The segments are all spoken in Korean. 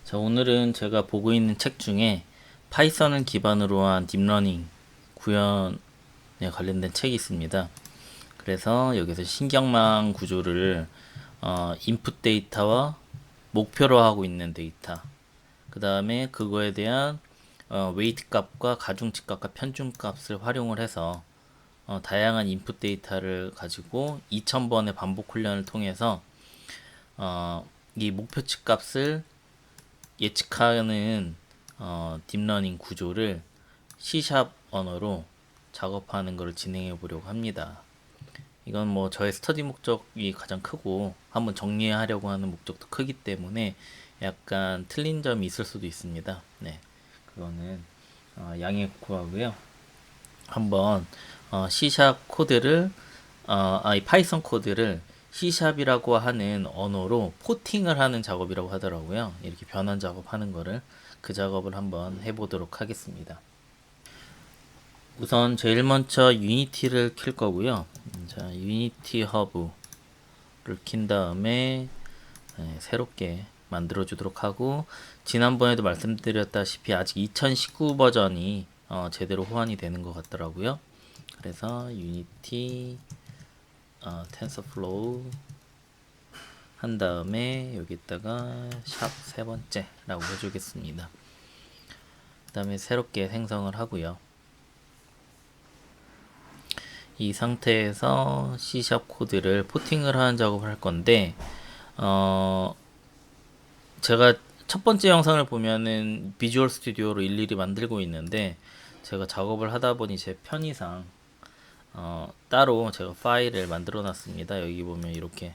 자, 오늘은 제가 보고 있는 책 중에 파이썬을 기반으로 한 딥러닝 구현에 관련된 책이 있습니다. 그래서 여기서 신경망 구조를 인풋 데이터와 목표로 하고 있는 데이터, 그 다음에 그거에 대한 웨이트 값과 가중치 값과 편중 값을 활용을 해서 다양한 인풋 데이터를 가지고 2000번의 반복 훈련을 통해서 이 목표치 값을 예측하는 딥러닝 구조를 C# 언어로 작업하는 것을 진행해 보려고 합니다. 이건 뭐 저의 스터디 목적이 가장 크고 한번 정리하려고 하는 목적도 크기 때문에 약간 틀린 점이 있을 수도 있습니다. 네, 그거는 양해 구하고요. 한번 C# 코드를 이 파이썬 코드를 C샵이라고 하는 언어로 포팅을 하는 작업이라고 하더라고요. 이렇게 변환 작업하는 거를 그 작업을 한번 해보도록 하겠습니다. 우선 제일 먼저 유니티를 킬 거고요. 자, 유니티 허브를 킨 다음에 새롭게 만들어 주도록 하고, 지난번에도 말씀드렸다시피 아직 2019 버전이 제대로 호환이 되는 것 같더라고요. 그래서 유니티 텐서플로우 한 다음에 여기다가 샵 세 번째라고 해주겠습니다. 그 다음에 새롭게 생성을 하고요. 이 상태에서 C# 코드를 포팅을 하는 작업을 할 건데, 제가 첫 번째 영상을 보면은 비주얼 스튜디오로 일일이 만들고 있는데, 제가 작업을 하다 보니 제 편의상 따로 제가 파일을 만들어 놨습니다. 여기 보면 이렇게,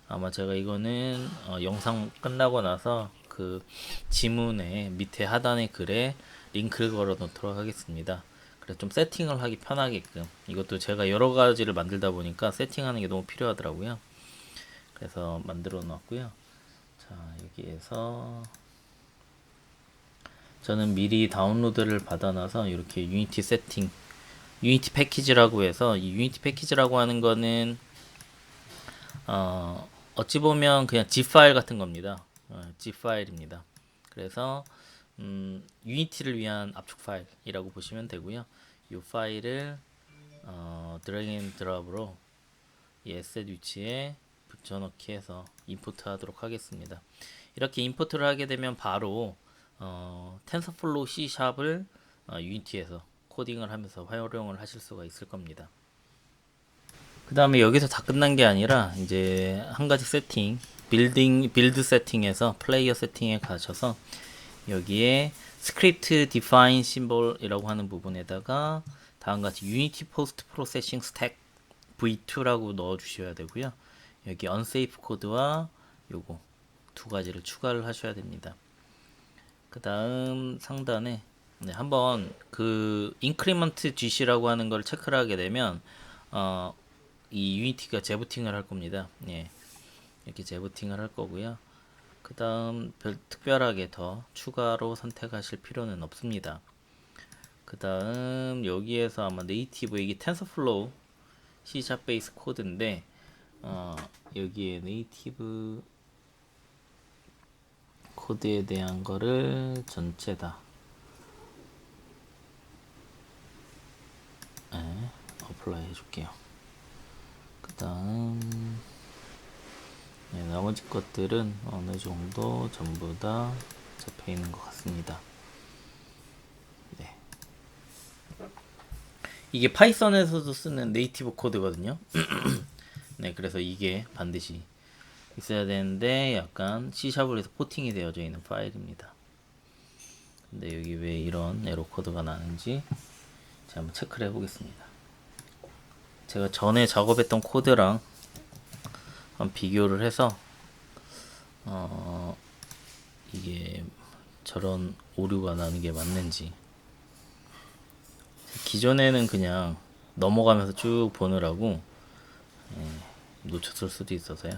아마 제가 이거는 영상 끝나고 나서 그 지문에 밑에 하단의 글에 링크를 걸어 놓도록 하겠습니다. 그래서 좀 세팅을 하기 편하게끔, 이것도 제가 여러 가지를 만들다 보니까 세팅하는 게 너무 필요하더라고요. 그래서 만들어 놨고요. 자, 여기에서 저는 미리 다운로드를 받아놔서 이렇게 유니티 세팅, 유니티 패키지라고 해서, 이 유니티 패키지라고 하는 거는 어찌 보면 그냥 zip 파일 같은 겁니다. zip 파일입니다. 그래서 유니티를 위한 압축 파일이라고 보시면 되고요. 이 파일을 드래그 앤 드롭으로 이 에셋 위치에 붙여넣기 해서 임포트 하도록 하겠습니다. 이렇게 임포트를 하게 되면 바로 텐서플로우 C샵을 유니티에서 코딩을 하면서 활용을 하실 수가 있을 겁니다. 그 다음에 여기서 다 끝난 게 아니라 이제 한 가지 세팅, 빌드 세팅에서 플레이어 세팅에 가셔서 여기에 스크립트 디파인 심볼이라고 하는 부분에다가 다음같이 유니티 포스트 프로세싱 스택 v2라고 넣어 주셔야 되고요. 여기 unsafe 코드와 요거 두 가지를 추가를 하셔야 됩니다. 그 다음 상단에 한번 그 increment gc라고 하는 걸 체크를 하게 되면 이 유니티가 재부팅을 할 겁니다. 예, 이렇게 재부팅을 할 거고요. 그 다음 특별하게 더 추가로 선택하실 필요는 없습니다. 그 다음 여기에서 아마 네이티브, 이게 텐서플로우 C# 베이스 코드인데 여기에 네이티브 코드에 대한 거를 전체 다 어플라이 해줄게요. 그 다음 나머지 것들은 어느 정도 전부 다 잡혀 있는 것 같습니다. 네. 이게 파이썬에서도 쓰는 네이티브 코드거든요. 네, 그래서 이게 반드시 있어야 되는데 약간 C샵으로 해서 포팅이 되어져 있는 파일입니다. 근데 여기 왜 이런 에러 코드가 나는지 제가 한번 체크를 해보겠습니다. 제가 전에 작업했던 코드랑 한번 비교를 해서 이게 저런 오류가 나는 게 맞는지, 기존에는 그냥 넘어가면서 쭉 보느라고 놓쳤을 수도 있어서요.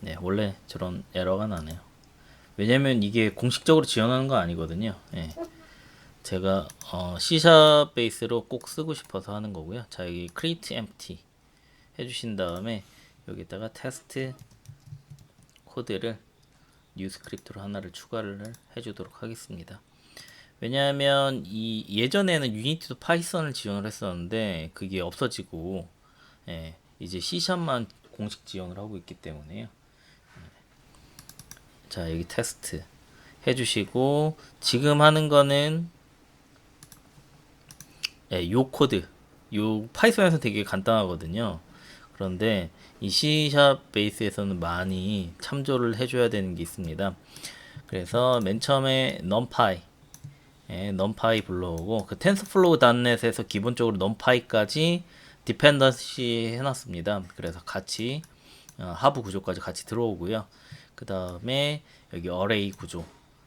네, 원래 저런 에러가 나네요. 왜냐면 이게 공식적으로 지원하는 거 아니거든요. 예. 제가 C# 베이스로 꼭 쓰고 싶어서 하는 거고요. 자, 여기 create empty 해주신 다음에 여기다가 테스트 코드를 뉴 스크립트로 하나를 추가를 해주도록 하겠습니다. 왜냐하면 이 예전에는 유니티도 파이썬을 지원을 했었는데 그게 없어지고 이제 C샵만 공식 지원을 하고 있기 때문에요. 자, 여기 테스트 해주시고 지금 하는 거는 요 코드, 요 파이썬에서 되게 간단하거든요. 그런데 이 C샵 베이스에서는 많이 참조를 해줘야 되는 게 있습니다. 그래서 맨 처음에 numpy 불러오고 그 tensorflow.net에서 기본적으로 numpy까지 디펜던시 해놨습니다. 그래서 같이 하부 구조까지 같이 들어오고요. 그 다음에 여기 array 구조,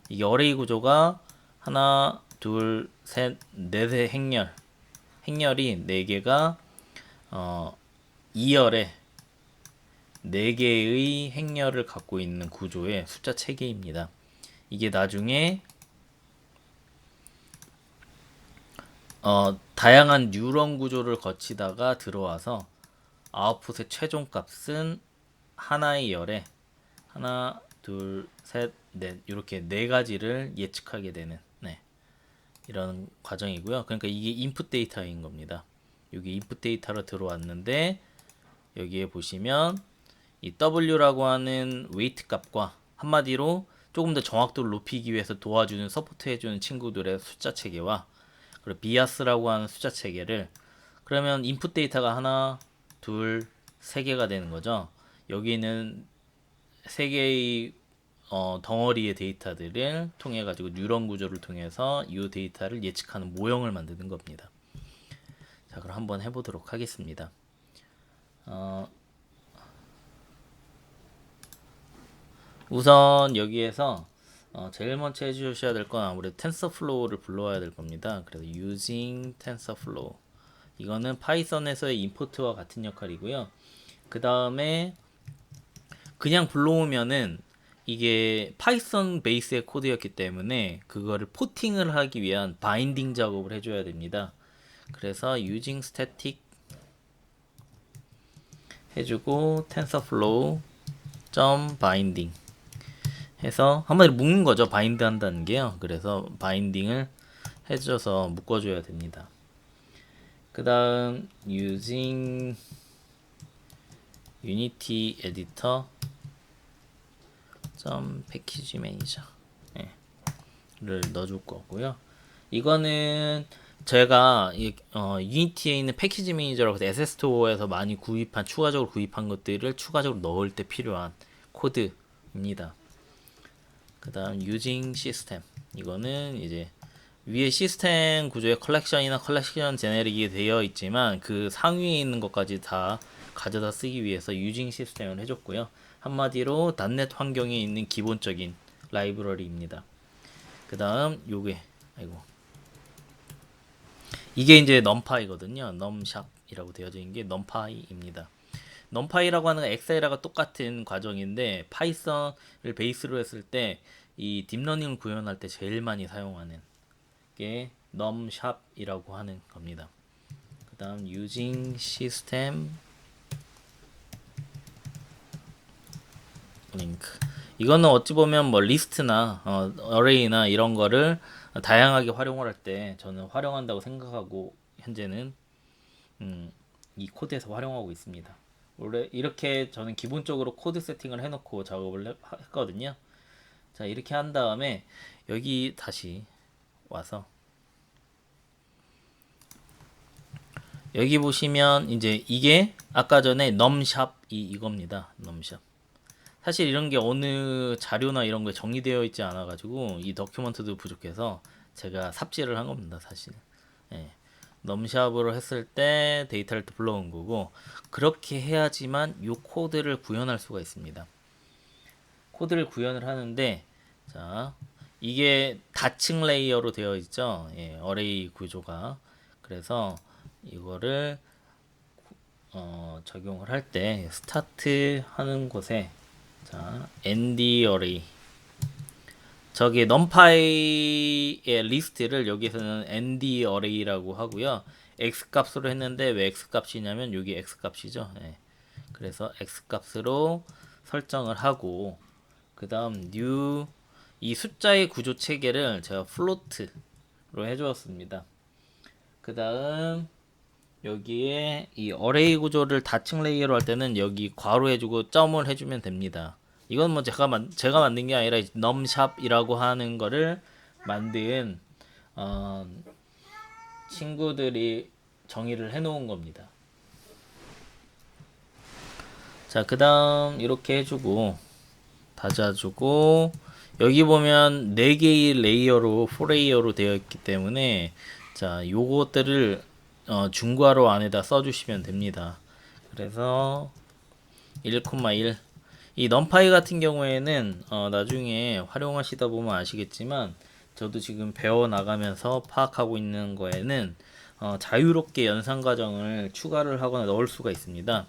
이게 array 구조가 하나, 둘, 셋, 넷의 행렬이 4개가 2열에 4개의 행렬을 갖고 있는 구조의 숫자 체계입니다. 이게 나중에 다양한 뉴런 구조를 거치다가 들어와서 아웃풋의 최종 값은 하나의 열에 하나, 둘, 셋, 넷 이렇게 4가지를 예측하게 되는 이런 과정이고요. 그러니까 이게 인풋 데이터인 겁니다. 여기 인풋 데이터로 들어왔는데 여기에 보시면 이 W라고 하는 웨이트 값과 한마디로 조금 더 정확도를 높이기 위해서 도와주는 서포트 해주는 친구들의 숫자 체계와 그리고 비아스라고 하는 숫자 체계를 그러면 인풋 데이터가 하나, 둘, 세 개가 되는 거죠. 여기는 세 개의 덩어리의 데이터들을 통해 가지고 뉴런 구조를 통해서 이 데이터를 예측하는 모형을 만드는 겁니다. 자, 그럼 한번 해보도록 하겠습니다. 우선 여기에서 제일 먼저 해주셔야 될 건 아무래도 TensorFlow를 불러와야 될 겁니다. 그래서 using TensorFlow 이거는 파이썬에서의 임포트와 같은 역할이고요. 그 다음에 그냥 불러오면은 이게 파이썬 베이스의 코드였기 때문에 그거를 포팅을 하기 위한 바인딩 작업을 해줘야 됩니다. 그래서 using static 해주고 TensorFlow .binding 해서 한마디로 묶는 거죠. 바인드 한다는 게요. 그래서 바인딩을 해줘서 묶어줘야 됩니다. 그 다음 using unity editor package manager 를 넣어줄 거고요. 이거는 제가 유니티에 있는 패키지 매니저라고 해서 SS토어에서 많이 추가적으로 구입한 것들을 추가적으로 넣을 때 필요한 코드입니다. 그 다음 using system 이거는 이제 위에 시스템 구조에 컬렉션이나 컬렉션 제네릭이 되어 있지만 그 상위에 있는 것까지 다 가져다 쓰기 위해서 using 시스템을 해줬고요. 한마디로 .NET 환경에 있는 기본적인 라이브러리입니다. 그 다음 요게 이게 이제 numpy거든요. num샵이라고 되어져 있는 게 numpy입니다. numpy라고 하는 엑셀하고 똑같은 과정인데 파이썬을 베이스로 했을 때 이 딥러닝을 구현할 때 제일 많이 사용하는 게 num샵이라고 하는 겁니다. 그 다음 using system link 이거는 어찌 보면 뭐 리스트나 array나 이런 거를 다양하게 활용을 할 때 저는 활용한다고 생각하고 현재는 이 코드에서 활용하고 있습니다. 원래 이렇게 저는 기본적으로 코드 세팅을 해놓고 작업을 했거든요. 자, 이렇게 한 다음에 여기 다시 와서 여기 보시면 이제 이게 아까 전에 num샵이 이겁니다. num샵. 사실 이런 게 어느 자료나 이런 거에 정리되어 있지 않아 가지고 이 더큐먼트도 부족해서 제가 삽질을 한 겁니다, 사실. 넘샵으로 했을 때 데이터를 또 불러온 거고 그렇게 해야지만 이 코드를 구현할 수가 있습니다. 코드를 구현을 하는데 자 이게 다층 레이어로 되어 있죠. 어레이 구조가. 그래서 이거를 적용을 할 때 스타트 하는 곳에 자 ND 어레이 저기 numpy의 리스트를 여기서는 ND 어레이라고 하고요. x 값으로 했는데 왜 x 값이냐면 여기 x 값이죠. 그래서 x 값으로 설정을 하고 그 다음 new, 이 숫자의 구조 체계를 제가 플로트로 해주었습니다. 그 다음 여기에 이 어레이 구조를 다층 레이어로 할 때는 여기 괄호 해주고 점을 해주면 됩니다. 이건 뭐 제가 만든 게 아니라 넘샵이라고 하는 거를 만든 어, 친구들이 정의를 해놓은 겁니다. 자, 그 다음 이렇게 해주고 닫아주고 여기 보면 4개의 레이어로 4레이어로 되어 있기 때문에 자, 요것들을 중괄호 안에다 써주시면 됩니다. 그래서 1,1 이 넘파이 같은 경우에는 나중에 활용하시다 보면 아시겠지만 저도 지금 배워 나가면서 파악하고 있는 거에는 자유롭게 연산 과정을 추가를 하거나 넣을 수가 있습니다.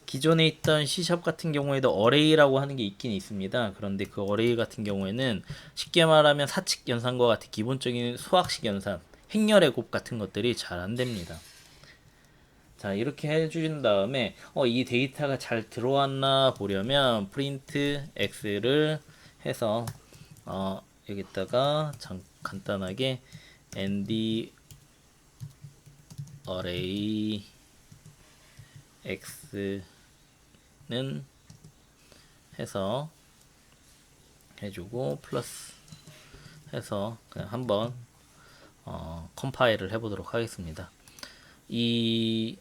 기존에 있던 C# 같은 경우에도 어레이라고 하는 게 있긴 있습니다. 그런데 그 어레이 같은 경우에는 쉽게 말하면 사칙 연산과 같은 기본적인 수학식 연산, 행렬의 곱 같은 것들이 잘 안 됩니다. 자, 이렇게 해주신 다음에 이 데이터가 잘 들어왔나 보려면 프린트 x를 해서 여기다가 간단하게 nd array x는 해서 해주고 플러스 해서 그냥 한번 컴파일을 해보도록 하겠습니다. 이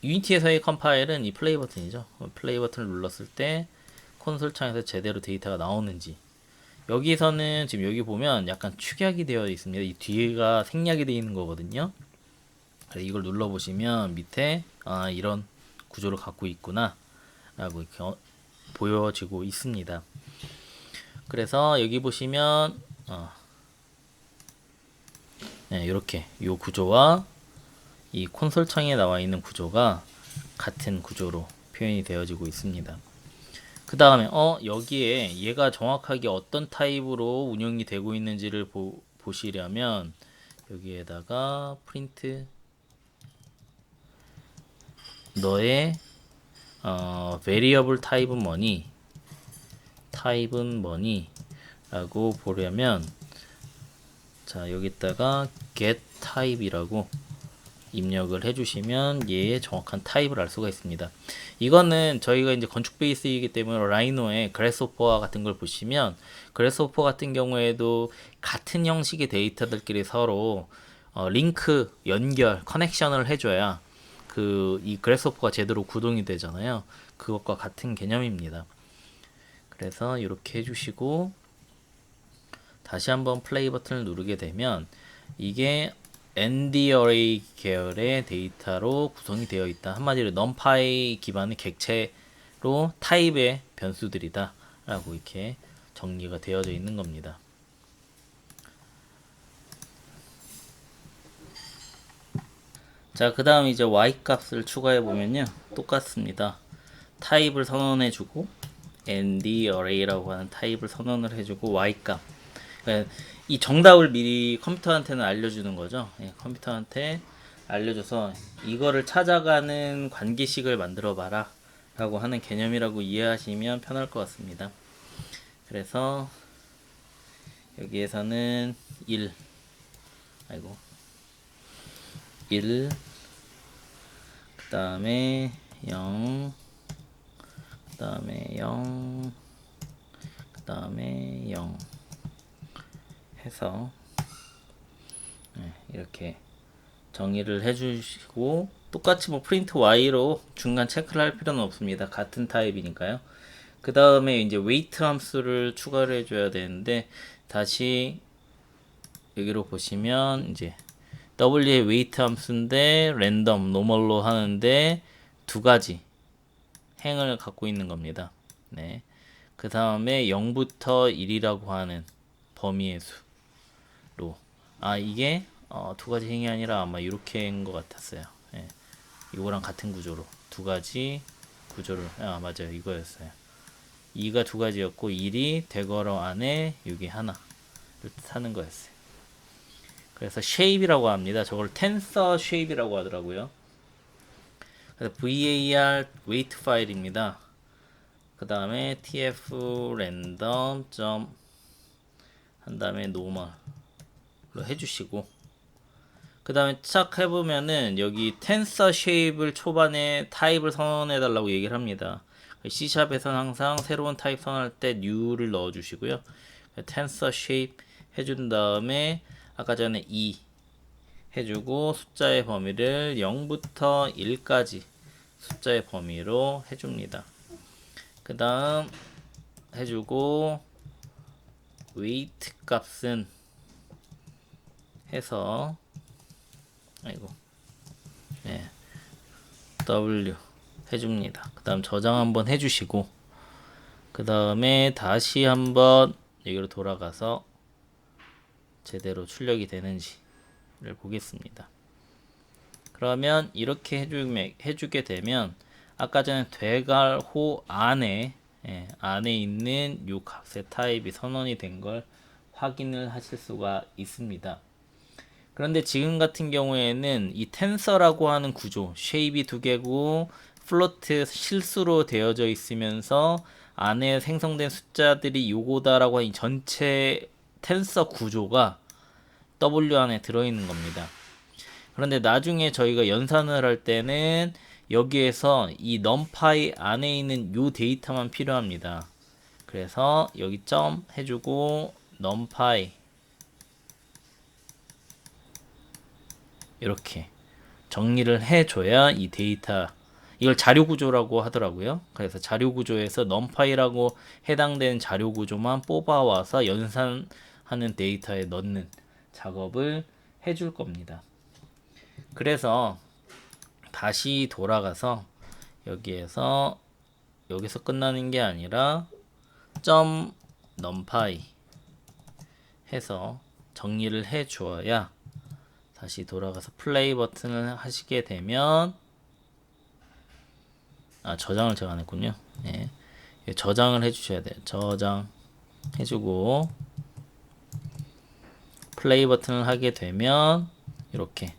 유니티에서의 컴파일은 이 플레이 버튼이죠. 플레이 버튼을 눌렀을 때 콘솔 창에서 제대로 데이터가 나오는지, 여기서는 지금 여기 보면 약간 축약이 되어 있습니다. 이 뒤가 생략이 되어 있는 거거든요. 그래서 이걸 눌러 보시면 밑에 이런 구조를 갖고 있구나 라고 이렇게 보여지고 있습니다. 그래서 여기 보시면 네, 이렇게 이 구조와 이 콘솔 창에 나와 있는 구조가 같은 구조로 표현이 되어지고 있습니다. 그 다음에 여기에 얘가 정확하게 어떤 타입으로 운영이 되고 있는지를 보시려면 여기에다가 프린트 너의 variable 타입은 뭐니? 타입은 뭐니? 라고 보려면 자, 여기다가 get type이라고 입력을 해주시면 얘의 정확한 타입을 알 수가 있습니다. 이거는 저희가 이제 건축 베이스이기 때문에 라이노의 그래스호퍼 같은 걸 보시면 그래스호퍼 같은 경우에도 같은 형식의 데이터들끼리 서로 링크, 연결, 커넥션을 해줘야 이 그래스호퍼가 제대로 구동이 되잖아요. 그것과 같은 개념입니다. 그래서 이렇게 해주시고 다시 한번 플레이 버튼을 누르게 되면 이게 ND array 계열의 데이터로 구성이 되어 있다. 한마디로 numpy 기반의 객체로 타입의 변수들이다 라고 이렇게 정리가 되어져 있는 겁니다. 자, 그 다음 이제 y 값을 추가해 보면요 똑같습니다. 타입을 선언해 주고 ND array라고 하는 타입을 선언을 해주고 y 값, 그러니까 이 정답을 미리 컴퓨터한테는 알려주는 거죠. 컴퓨터한테 알려줘서 이거를 찾아가는 관계식을 만들어 봐라 라고 하는 개념이라고 이해하시면 편할 것 같습니다. 그래서 여기에서는 1 그 다음에 0 그 다음에 0 그 다음에 0 해서 이렇게 정의를 해주시고 똑같이 뭐 프린트 y로 중간 체크를 할 필요는 없습니다. 같은 타입이니까요. 그 다음에 이제 웨이트 함수를 추가를 해줘야 되는데 다시 여기로 보시면 이제 w의 웨이트 함수인데 랜덤 노멀로 하는데 두 가지 행을 갖고 있는 겁니다. 네. 그 다음에 0부터 1이라고 하는 범위의 수. 이게 두 가지 행이 아니라 아마 이렇게인 것 같았어요. 예. 이거랑 같은 구조로 두 가지 구조를 맞아요, 이거였어요. 2가 두 가지였고 1이 대괄호 안에 여기 하나를 뜻하는 거였어요. 그래서 shape이라고 합니다. 저걸 tensor shape이라고 하더라고요. 그래서 var weight 파일입니다. 그 다음에 tf 랜덤 점 한 다음에 노멀로 해주시고, 그 다음에 착 해보면은 여기 텐서 쉐입을 초반에 타입을 선언해 달라고 얘기를 합니다. C샵에서는 항상 새로운 타입 선언할 때 new를 넣어 주시고요. 텐서 쉐입 해준 다음에 아까 전에 해주고 숫자의 범위를 0부터 1까지 숫자의 범위로 해줍니다. 그 다음 해주고 weight 값은 해서 W 해줍니다. 그 다음 저장 한번 해주시고, 그 다음에 다시 한번 여기로 돌아가서 제대로 출력이 되는지를 보겠습니다. 그러면 이렇게 해주게 되면 아까 전에 되갈호 안에 있는 요 값의 타입이 선언이 된 걸 확인을 하실 수가 있습니다. 그런데 지금 같은 경우에는 이 텐서라고 하는 구조, 쉐입이 두 개고 플로트 실수로 되어져 있으면서 안에 생성된 숫자들이 요거다라고 하는 전체 텐서 구조가 W 안에 들어있는 겁니다. 그런데 나중에 저희가 연산을 할 때는 여기에서 이 numpy 안에 있는 요 데이터만 필요합니다. 그래서 여기 점 해주고 numpy 이렇게 정리를 해줘야 이 데이터, 이걸 자료구조라고 하더라고요. 그래서 자료구조에서 numpy라고 해당되는 자료구조만 뽑아와서 연산하는 데이터에 넣는 작업을 해줄 겁니다. 그래서 다시 돌아가서 여기서 끝나는 게 아니라 점 numpy 해서 정리를 해 주어야 다시 돌아가서 플레이 버튼을 하시게 되면, 저장을 제가 안 했군요. 예. 저장을 해 주셔야 돼요. 저장 해주고 플레이 버튼을 하게 되면 이렇게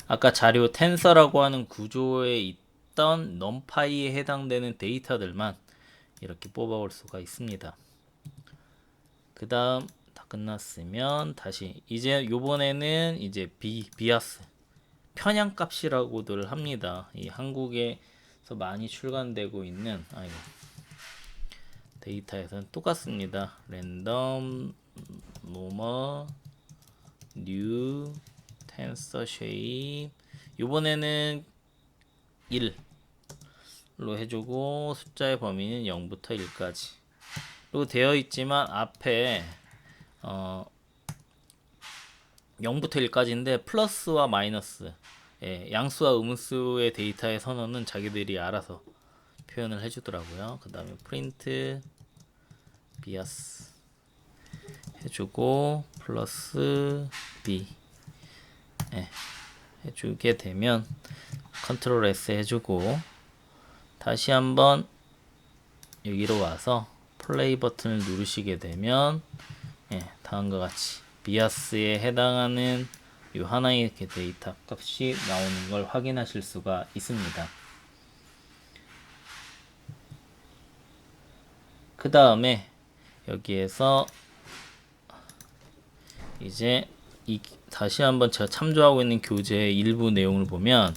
아까 자료 텐서라고 하는 구조에 있던 numpy에 해당되는 데이터들만 이렇게 뽑아올 수가 있습니다. 그 다음 다 끝났으면 다시 이제 요번에는 이제 비아스 편향값이라고들 합니다. 이 한국에서 많이 출간되고 있는 데이터에서는 똑같습니다. 랜덤 노멀 뉴 텐서 쉐입, 요번에는 1로 해주고 숫자의 범위는 0부터 1까지 그리고 되어 있지만 앞에 0부터 1까지인데 플러스와 마이너스, 양수와 음수의 데이터의 선언은 자기들이 알아서 표현을 해주더라고요. 그 다음에 프린트 비아스 해주고 플러스 B 해주게 되면 컨트롤 S 해주고 다시 한번 여기로 와서 플레이 버튼을 누르시게 되면 다음과 같이 비아스에 해당하는 이 하나의 데이터 값이 나오는 걸 확인하실 수가 있습니다. 그 다음에 여기에서 이제 다시 한번 제가 참조하고 있는 교재의 일부 내용을 보면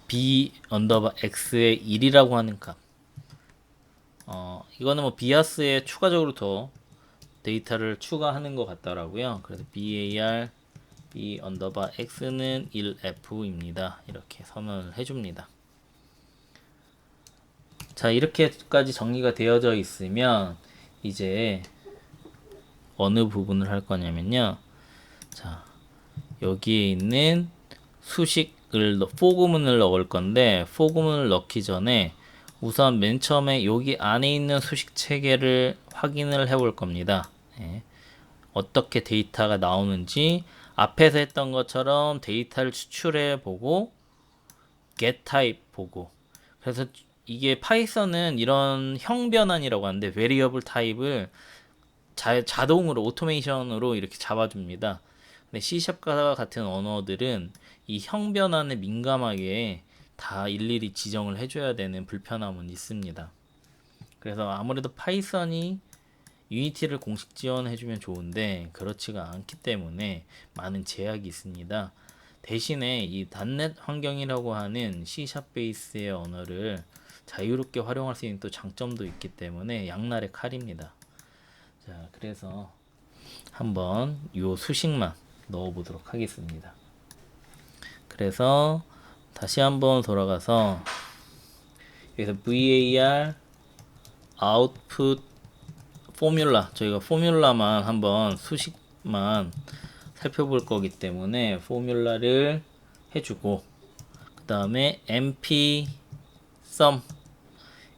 b 언더바 x의 1이라고 하는 값, 이거는 뭐 비아스에 추가적으로 더 데이터를 추가하는 것 같더라고요. 그래서 bar b 언더바 x는 1f입니다. 이렇게 선언을 해줍니다. 자, 이렇게까지 정리가 되어져 있으면 이제 어느 부분을 할 거냐면요. 자, 여기에 있는 수식을 포구문을 넣을 건데 포구문을 넣기 전에 우선 맨 처음에 여기 안에 있는 수식 체계를 확인을 해 볼 겁니다. 어떻게 데이터가 나오는지 앞에서 했던 것처럼 데이터를 추출해 보고 get type 보고, 그래서 이게 파이썬은 이런 형 변환이라고 하는데 variable 타입을 자동으로 오토메이션으로 이렇게 잡아줍니다. 근데 C샵과 같은 언어들은 이 형 변환에 민감하게 다 일일이 지정을 해줘야 되는 불편함은 있습니다. 그래서 아무래도 파이썬이 유니티를 공식 지원해주면 좋은데 그렇지가 않기 때문에 많은 제약이 있습니다. 대신에 이 .NET 환경이라고 하는 C# 베이스의 언어를 자유롭게 활용할 수 있는 또 장점도 있기 때문에 양날의 칼입니다. 자, 그래서 한번 요 수식만 넣어 보도록 하겠습니다. 그래서 다시 한번 돌아가서 여기서 var output 포뮬라, 저희가 포뮬라만 한번 수식만 살펴볼 거기 때문에 포뮬라를 해주고, 그 다음에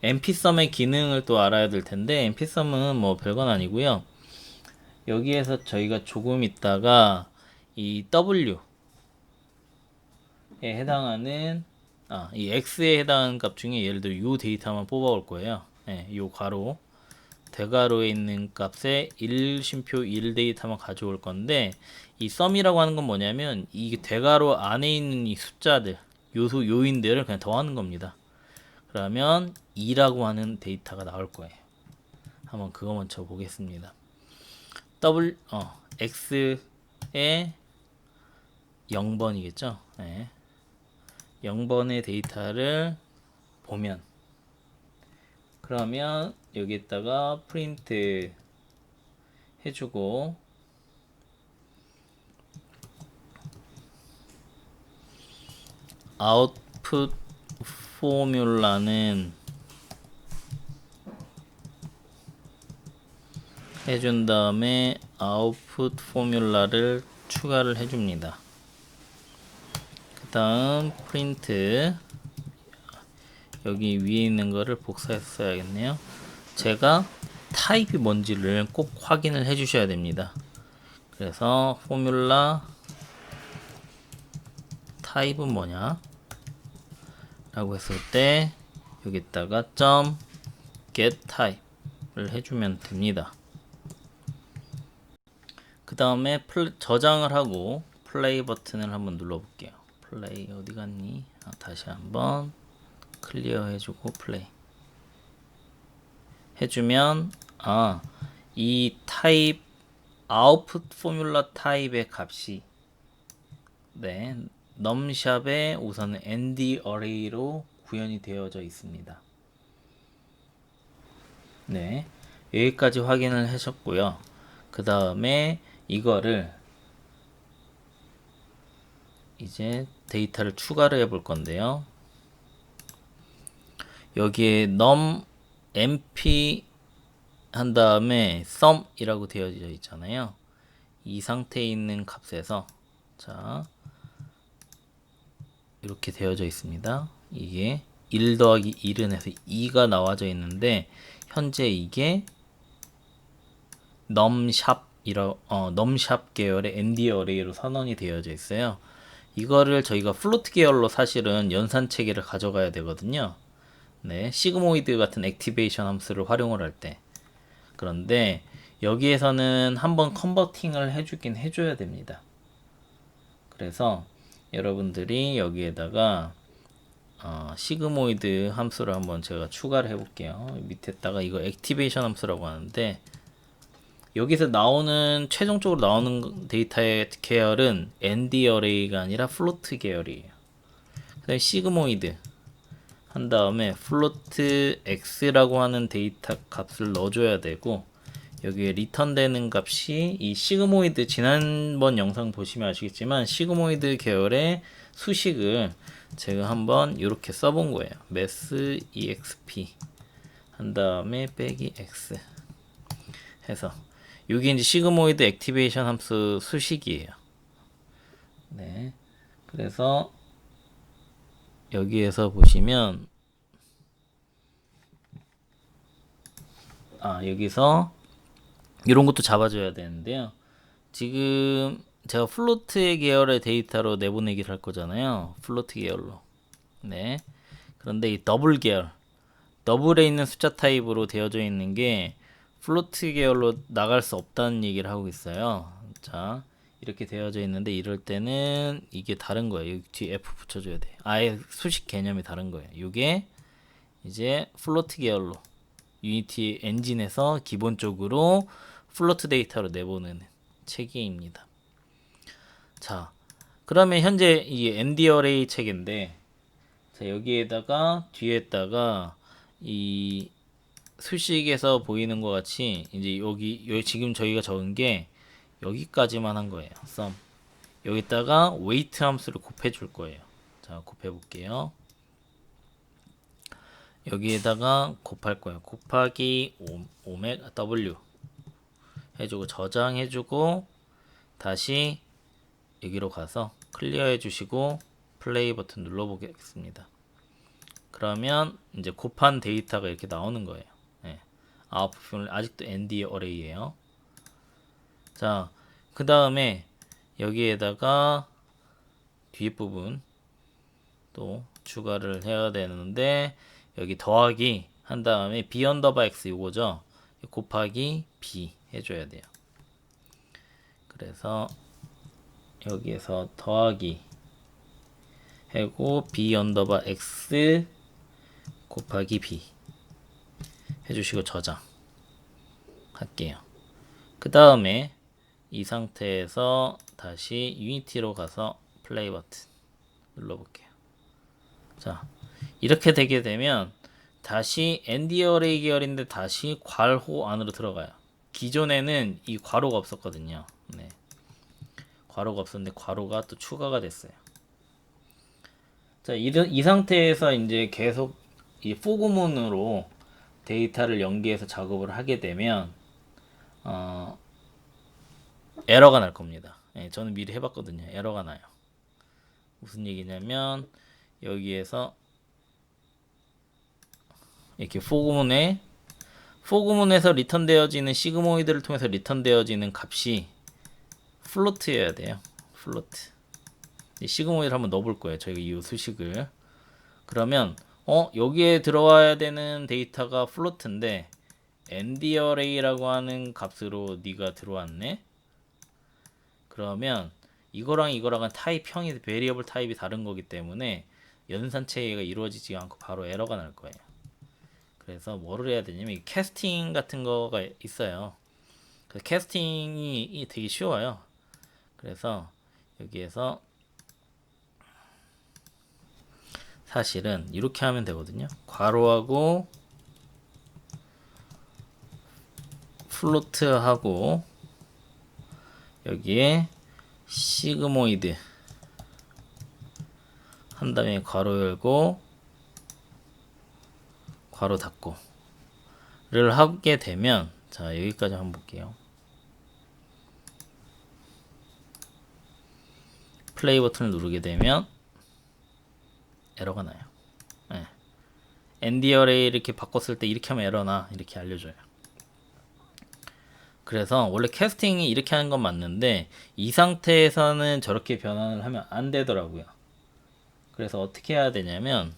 npsum의 기능을 또 알아야 될 텐데, npsum은 뭐 별건 아니고요. 여기에서 저희가 조금 있다가 이 w에 해당하는 이 x에 해당하는 값 중에 예를 들어 요 데이터만 뽑아올 거예요. 네, 요 괄호 대괄호에 있는 값에 1쉼표 1 데이터만 가져올 건데, 이 썸이라고 하는 건 뭐냐면 이 대괄호 안에 있는 이 숫자들, 요인들을 그냥 더하는 겁니다. 그러면 2라고 하는 데이터가 나올 거예요. 한번 그거 먼저 보겠습니다. x에 0번이겠죠. 네. 0번의 데이터를 보면, 그러면 여기에다가 프린트 해주고, 아웃풋 포뮬라는 해준 다음에 아웃풋 포뮬라를 추가를 해줍니다. 그 다음 프린트, 여기 위에 있는 거를 복사해서 써야겠네요. 제가 타입이 뭔지를 꼭 확인을 해 주셔야 됩니다. 그래서 포뮬라 타입은 뭐냐 라고 했을 때 여기다가 .get type를 해주면 됩니다. 그 다음에 저장을 하고 플레이 버튼을 한번 눌러 볼게요. 플레이 어디 갔니? 다시 한번 클리어 해주고 플레이 해주면 이 타입 아웃풋 포뮬라 타입의 값이 num샵에 우선은 ND 어레이로 구현이 되어져 있습니다. 네, 여기까지 확인을 하셨고요. 그 다음에 이거를 이제 데이터를 추가를 해볼 건데요. 여기에 np 한 다음에 sum이라고 되어져 있잖아요. 이 상태에 있는 값에서 이렇게 되어져 있습니다. 이게 1 더하기 1은 해서 2가 나와져 있는데, 현재 이게 num샵 계열의 ND 어레이로 선언이 되어져 있어요. 이거를 저희가 플로트 계열로 사실은 연산 체계를 가져가야 되거든요. 네, 시그모이드 같은 액티베이션 함수를 활용을 할 때. 그런데 여기에서는 한번 컨버팅을 해줘야 됩니다. 그래서 여러분들이 여기에다가 시그모이드 함수를 한번 제가 추가를 해볼게요. 밑에다가 이거 액티베이션 함수라고 하는데, 여기서 최종적으로 나오는 데이터의 계열은 ND 어레이가 아니라 플로트 계열이에요. 그다음에 시그모이드 한 다음에 플로트 x라고 하는 데이터 값을 넣어줘야 되고, 여기에 리턴되는 값이 이 시그모이드, 지난번 영상 보시면 아시겠지만 시그모이드 계열의 수식을 제가 한번 이렇게 써본 거예요. math exp 한 다음에 빼기 x 해서 여기 이제 시그모이드 액티베이션 함수 수식이에요. 네, 그래서 여기에서 보시면 여기서 이런 것도 잡아줘야 되는데요. 지금 제가 플로트 계열의 데이터로 내보내기를 할 거잖아요. 플로트 계열로. 네. 그런데 이 더블 계열, 더블에 있는 숫자 타입으로 되어져 있는 게 플로트 계열로 나갈 수 없다는 얘기를 하고 있어요. 자, 이렇게 되어져 있는데 이럴 때는 이게 다른 거예요. 여기 뒤에 F 붙여줘야 돼. 아예 수식 개념이 다른 거예요. 이게 이제 플로트 계열로 유니티 엔진에서 기본적으로 플로트 데이터로 내보는 체계입니다. 자, 그러면 현재 이 ND 어레이 체계인데, 자, 여기에다가 뒤에다가 이 수식에서 보이는 것 같이 이제 여기 지금 저희가 적은 게 여기까지만 한 거예요. sum. 여기다가 weight 함수를 곱해 줄 거예요. 자, 곱해 볼게요. 여기에다가 곱할 거예요. 곱하기 오메가 w 해주고 저장해주고 다시 여기로 가서 클리어 해주시고 플레이 버튼 눌러보겠습니다. 그러면 이제 곱한 데이터가 이렇게 나오는 거예요. 네. 아웃풋은 아직도 ND 어레이예요. 자, 그 다음에 여기에다가 뒷부분 또 추가를 해야 되는데 여기 더하기 한 다음에 b 언더바 x 요거죠. 곱하기 b 해줘야 돼요. 그래서 여기에서 더하기 하고 b 언더바 x 곱하기 b 해주시고 저장 할게요. 그 다음에 이 상태에서 다시 유니티로 가서 플레이 버튼 눌러볼게요. 자, 이렇게 되게 되면 다시 ND 어레이 계열인데 다시 괄호 안으로 들어가요. 기존에는 이 괄호가 없었거든요. 네. 괄호가 없었는데 괄호가 또 추가가 됐어요. 자, 이 상태에서 이제 계속 이 for 구문으로 데이터를 연계해서 작업을 하게 되면 에러가 날 겁니다. 예, 저는 미리 해봤거든요. 에러가 나요. 무슨 얘기냐면 여기에서 이렇게 for 구문에서 리턴되어지는 시그모이드를 통해서 리턴되어지는 값이 플로트여야 돼요. 플로트. 시그모이드를 한번 넣어볼 거예요. 저희가 이 수식을. 그러면 여기에 들어와야 되는 데이터가 플로트인데 ND 어레이라고 하는 값으로 네가 들어왔네. 그러면 이거랑은 타입형이 베리어블 타입이 다른 거기 때문에 연산 체계가 이루어지지 않고 바로 에러가 날 거예요. 그래서 뭐를 해야 되냐면 캐스팅 같은 거가 있어요. 그 캐스팅이 되게 쉬워요. 그래서 여기에서 사실은 이렇게 하면 되거든요. 괄호하고 플로트하고 여기에 시그모이드 한 다음에 괄호 열고 괄호 닫고를 하게 되면 자, 여기까지 한번 볼게요. 플레이 버튼을 누르게 되면 에러가 나요. 네. ND 어레이 이렇게 바꿨을 때 이렇게 하면 에러나 이렇게 알려줘요. 그래서 원래 캐스팅이 이렇게 하는 건 맞는데 이 상태에서는 저렇게 변환을 하면 안 되더라고요. 그래서 어떻게 해야 되냐면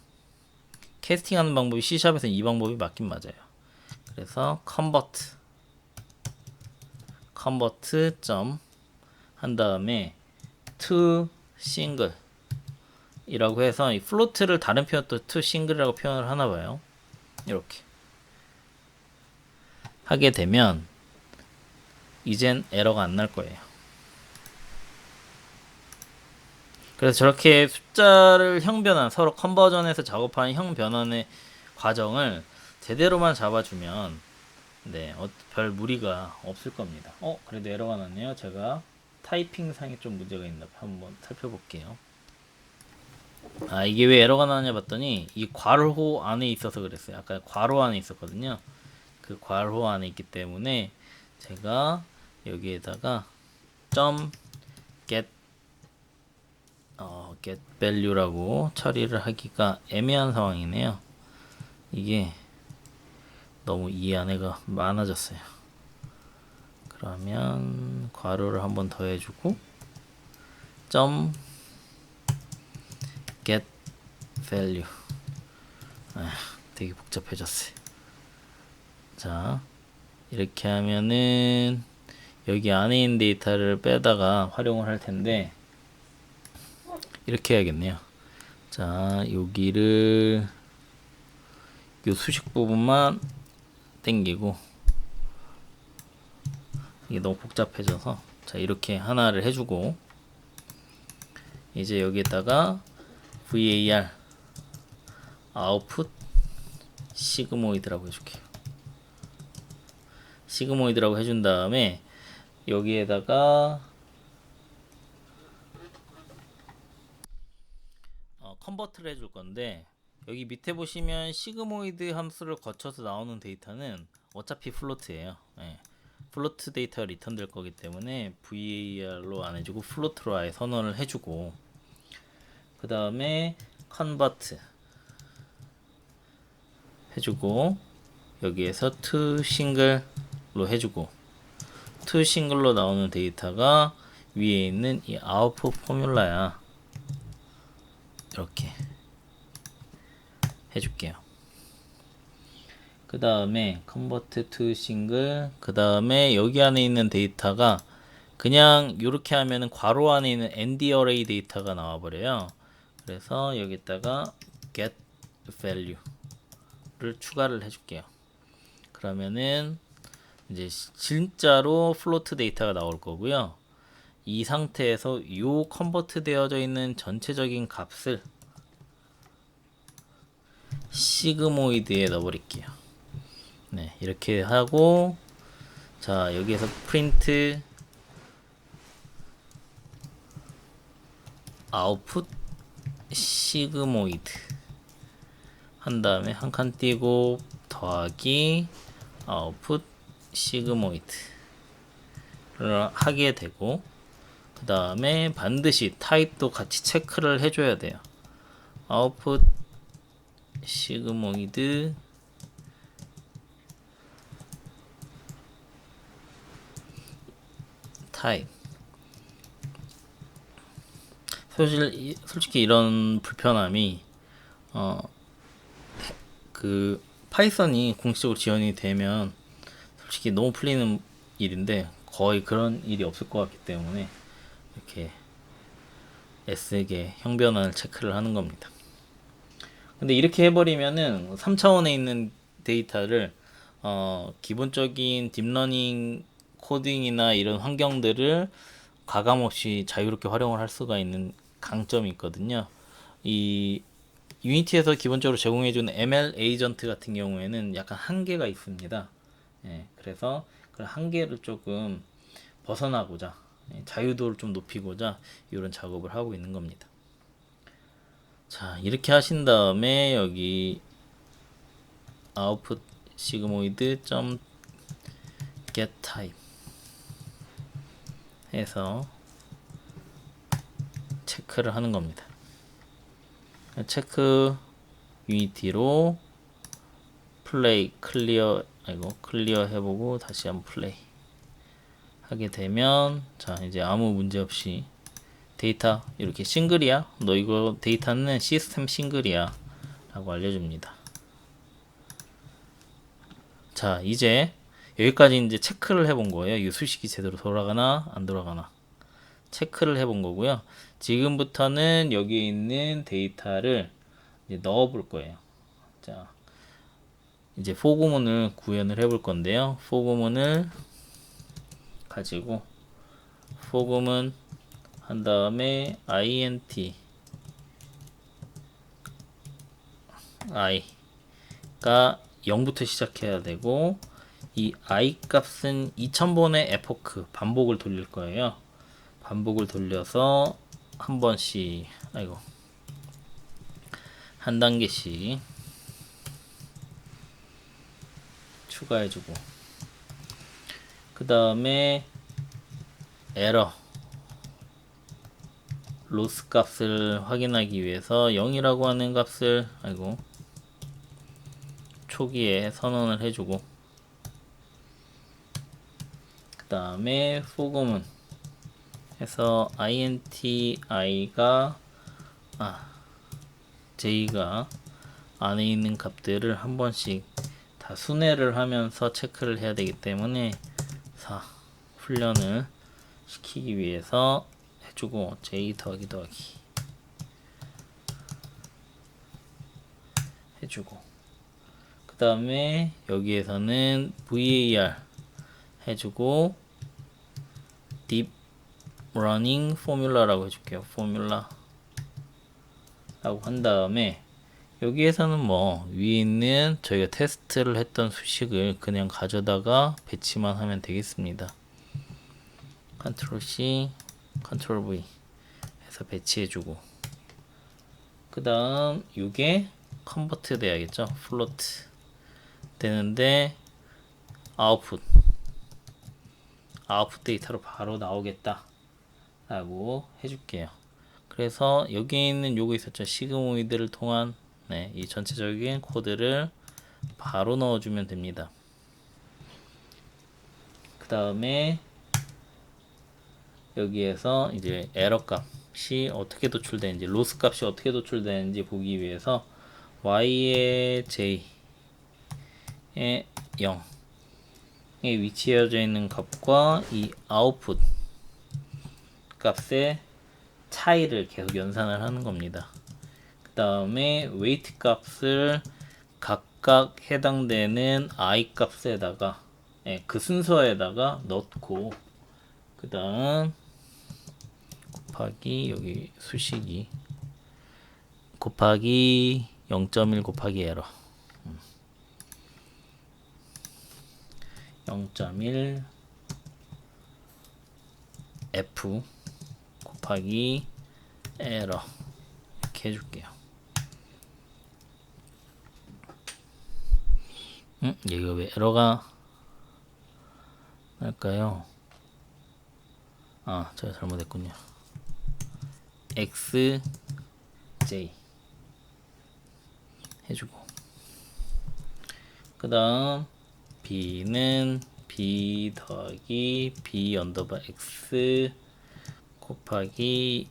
캐스팅하는 방법이 C샵에서 이 방법이 맞긴 맞아요. 그래서 convert 점 한 다음에 to single 이라고 해서 이 플로트를 다른 표현 또 to single이라고 표현을 하나 봐요. 이렇게 하게 되면 이젠 에러가 안 날 거예요. 그래서 저렇게 숫자를 형 변환, 서로 컨버전에서 작업하는 형 변환의 과정을 제대로만 잡아주면 네, 별 무리가 없을 겁니다. 그래도 에러가 났네요. 제가 타이핑 상에 좀 문제가 있나 한번 살펴볼게요. 이게 왜 에러가 나냐 봤더니 이 괄호 안에 있어서 그랬어요. 아까 괄호 안에 있었거든요. 그 괄호 안에 있기 때문에 제가 여기에다가 get value라고 처리를 하기가 애매한 상황이네요. 이게 너무 이 안에가 많아졌어요. 그러면 괄호를 한번 더 해주고 get value 되게 복잡해졌어요. 자, 이렇게 하면은 여기 안에 있는 데이터를 빼다가 활용을 할 텐데 이렇게 해야겠네요. 자, 여기를 요 수식 부분만 땡기고 이게 너무 복잡해져서 자 이렇게 하나를 해주고 이제 여기에다가 var 아웃풋 시그모이드라고 해줄게요. 시그모이드라고 해준 다음에 여기에다가 컨버트를 해줄 건데 여기 밑에 보시면 시그모이드 함수를 거쳐서 나오는 데이터는 어차피 플로트예요. 네. 플로트 데이터가 리턴 될 거기 때문에 var로 안 해주고 플로트로 아예 선언을 해주고 그 다음에 컨버트 해주고 여기에서 to single로 해주고 to single로 나오는 데이터가 위에 있는 이 아웃풋 포뮬라야. 이렇게 해줄게요. 그 다음에 convert to single 그 다음에 여기 안에 있는 데이터가 그냥 이렇게 하면은 괄호 안에 있는 ND array 데이터가 나와버려요. 그래서 여기다가 get value를 추가를 해줄게요. 그러면은 이제 진짜로 플로트 데이터가 나올 거고요. 이 상태에서 이 컨버트 되어져 있는 전체적인 값을 시그모이드에 넣어버릴게요. 네, 이렇게 하고 자 여기에서 프린트 아웃풋 시그모이드 한 다음에 한 칸 띄고 더하기 아웃풋 시그모이드를 하게 되고 그 다음에 반드시 타입도 같이 체크를 해줘야 돼요. 아웃풋 시그모이드 타입 솔직히 이런 불편함이 그 파이썬이 공식적으로 지원이 되면 솔직히 너무 풀리는 일인데 거의 그런 일이 없을 것 같기 때문에 이렇게 애쓰게 형변환을 체크를 하는 겁니다. 근데 이렇게 해버리면은 3차원에 있는 데이터를 기본적인 딥러닝 코딩이나 이런 환경들을 가감없이 자유롭게 활용을 할 수가 있는 강점이 있거든요. 이 유니티에서 기본적으로 제공해주는 ML 에이전트 같은 경우에는 약간 한계가 있습니다. 예, 그래서 그 한계를 조금 벗어나고자 자유도를 좀 높이고자 이런 작업을 하고 있는 겁니다. 자 이렇게 하신 다음에 여기 아웃풋 시그모이드 점 get type 해서 체크를 하는 겁니다. 체크 유니티로 플레이 클리어 클리어 해보고 다시 한번 플레이 하게 되면 자 이제 아무 문제 없이 데이터 이렇게 싱글이야 너 이거 데이터는 시스템 싱글이야 라고 알려줍니다. 자 이제 여기까지 이제 체크를 해본 거예요. 이 수식이 제대로 돌아가나 안 돌아가나 체크를 해본 거고요. 지금부터는 여기 있는 데이터를 이제 넣어 볼 거예요. 자 이제 for 구문을 구현을 해볼 건데요. for 구문을 가지고 for 구문 한 다음에 int i가 0부터 시작해야 되고 이 i 값은 2000번의 epoch 반복을 돌릴 거예요. 반복을 돌려서 한 번씩 한 단계씩 추가해주고 그 다음에 에러 로스 값을 확인하기 위해서 0이라고 하는 값을 초기에 선언을 해주고 그 다음에 for 구문 해서 int i가 j가 안에 있는 값들을 한 번씩 다 순회를 하면서 체크를 해야 되기 때문에 훈련을 시키기 위해서 해주고 j 더하기 해주고 그 다음에 여기에서는 var 해주고 deep running formula라고 해줄게요. formula 라고 한 다음에 여기에서는 뭐 위에 있는 저희가 테스트를 했던 수식을 그냥 가져다가 배치만 하면 되겠습니다. 컨트롤 C, 컨트롤 V 해서 배치해주고, 그 다음 이게 컨버트 돼야겠죠. 플로트 되는데 아웃풋 데이터로 바로 나오겠다 라고 해줄게요. 그래서 여기 있는 요거 있었죠. 시그모이드를 통한 이 전체적인 코드를 바로 넣어주면 됩니다. 그 다음에 여기에서 이제 에러 값이 어떻게 도출되는지, 로스 값이 어떻게 도출되는지 보기 위해서 y의 j의 0에 위치해져 있는 값과 이 아웃풋 값의 차이를 계속 연산을 하는 겁니다. 그 다음에 웨이트 값을 각각 해당되는 i 값에다가 그 순서에다가 넣고, 그 다음 곱하기 여기 수식이 곱하기 0.1 곱하기 에러 0.1 f 곱하기 에러 이렇게 해줄게요. 얘가 왜 에러가 날까요? 제가 잘못했군요. x j 해주고, 그 다음 b는 b 더하기 b 언더바 x 곱하기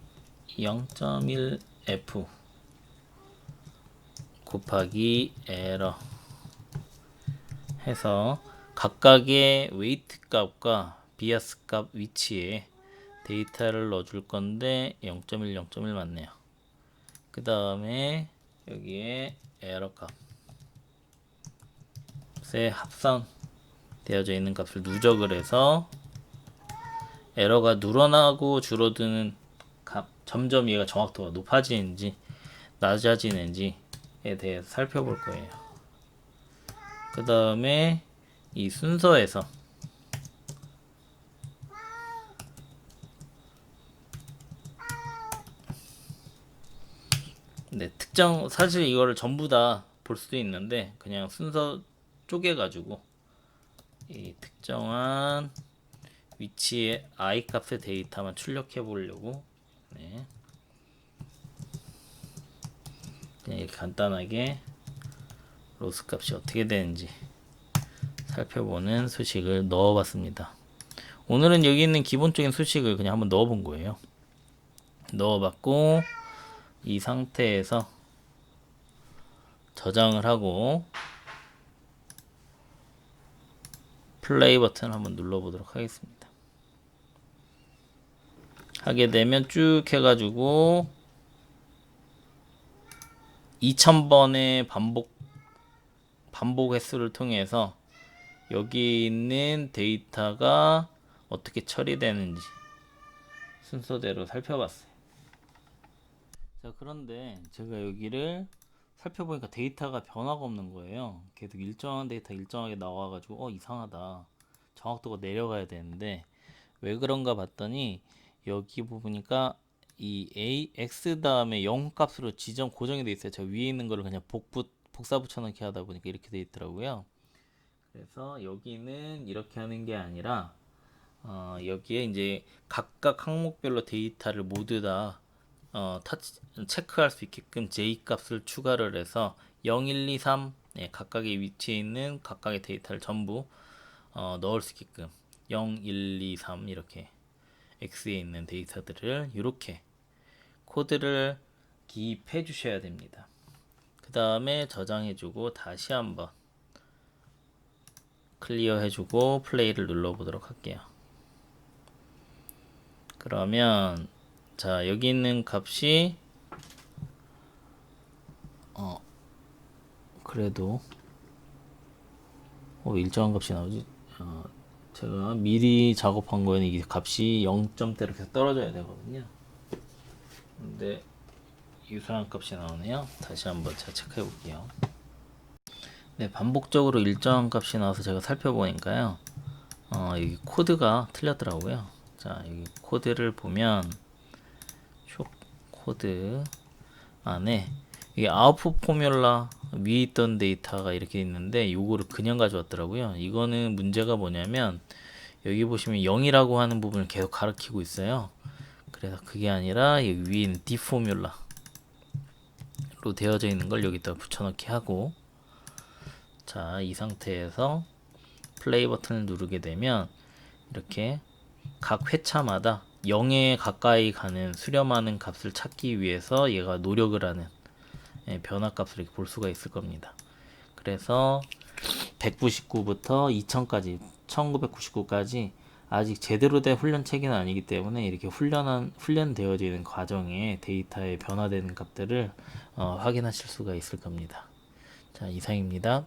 0.1 f 곱하기 에러 해서 각각의 웨이트 값과 비아스 값 위치에 데이터를 넣어줄 건데 0.1, 0.1 맞네요. 그 다음에 여기에 에러 값에 합성되어져 있는 값을 누적을 해서 에러가 늘어나고 줄어드는 값, 점점 얘가 정확도가 높아지는지 낮아지는지에 대해서 살펴볼 거예요. 그 다음에 이 순서에서 특정, 사실 이거를 전부 다 볼 수도 있는데 그냥 순서 쪼개가지고 이 특정한 위치의 i 값의 데이터만 출력해 보려고 그냥 이렇게 간단하게 로스 값이 어떻게 되는지 살펴보는 수식을 넣어봤습니다. 오늘은 여기 있는 기본적인 수식을 그냥 한번 넣어본 거예요. 넣어봤고 이 상태에서 저장을 하고 플레이 버튼 한번 눌러보도록 하겠습니다. 하게 되면 쭉 해가지고 2000번의 반복 횟수를 통해서 여기 있는 데이터가 어떻게 처리되는지 순서대로 살펴봤어요. 자, 그런데 제가 여기를 살펴보니까 데이터가 변화가 없는 거예요. 계속 일정한 데이터 일정하게 나와가지고 이상하다. 정확도가 내려가야 되는데 왜 그런가 봤더니 여기 보니까 이 x 다음에 0 값으로 지정 고정이 돼 있어요. 저 위에 있는 거를 그냥 복사 붙여넣기 하다 보니까 이렇게 돼 있더라고요. 그래서 여기는 이렇게 하는 게 아니라 여기에 이제 각각 항목별로 데이터를 모두 다 체크할 수 있게끔 j 값을 추가를 해서 0, 1, 2, 3 각각의 위치에 있는 각각의 데이터를 전부 넣을 수 있게끔 0, 1, 2, 3 이렇게 x에 있는 데이터들을 이렇게 코드를 기입해 주셔야 됩니다. 그 다음에 저장해 주고 다시 한번 클리어 해주고 플레이를 눌러 보도록 할게요. 그러면 자, 여기 있는 값이 그래도 일정한 값이 나오지? 제가 미리 작업한 거에는 이 값이 0점대로 계속 떨어져야 되거든요. 근데 유사한 값이 나오네요. 다시 한번 제가 체크해 볼게요. 네, 반복적으로 일정한 값이 나와서 제가 살펴보니까요. 여기 코드가 틀렸더라고요. 자, 여기 코드를 보면 쇼 코드 안에 이게 아웃풋 포뮬라 위에 있던 데이터가 이렇게 있는데 요거를 그냥 가져왔더라고요. 이거는 문제가 뭐냐면 여기 보시면 0이라고 하는 부분을 계속 가리키고 있어요. 그래서 그게 아니라 여기 위에 있는 디포뮬라로 되어져 있는 걸 여기다 붙여넣기 하고, 자, 이 상태에서 플레이 버튼을 누르게 되면 이렇게 각 회차마다 0에 가까이 가는 수렴하는 값을 찾기 위해서 얘가 노력을 하는 변화 값을 이렇게 볼 수가 있을 겁니다. 그래서 199부터 2000까지 1999까지 아직 제대로 된 훈련 체계는 아니기 때문에 이렇게 훈련되어져 있는 과정에 데이터에 변화되는 값들을 확인하실 수가 있을 겁니다. 자, 이상입니다.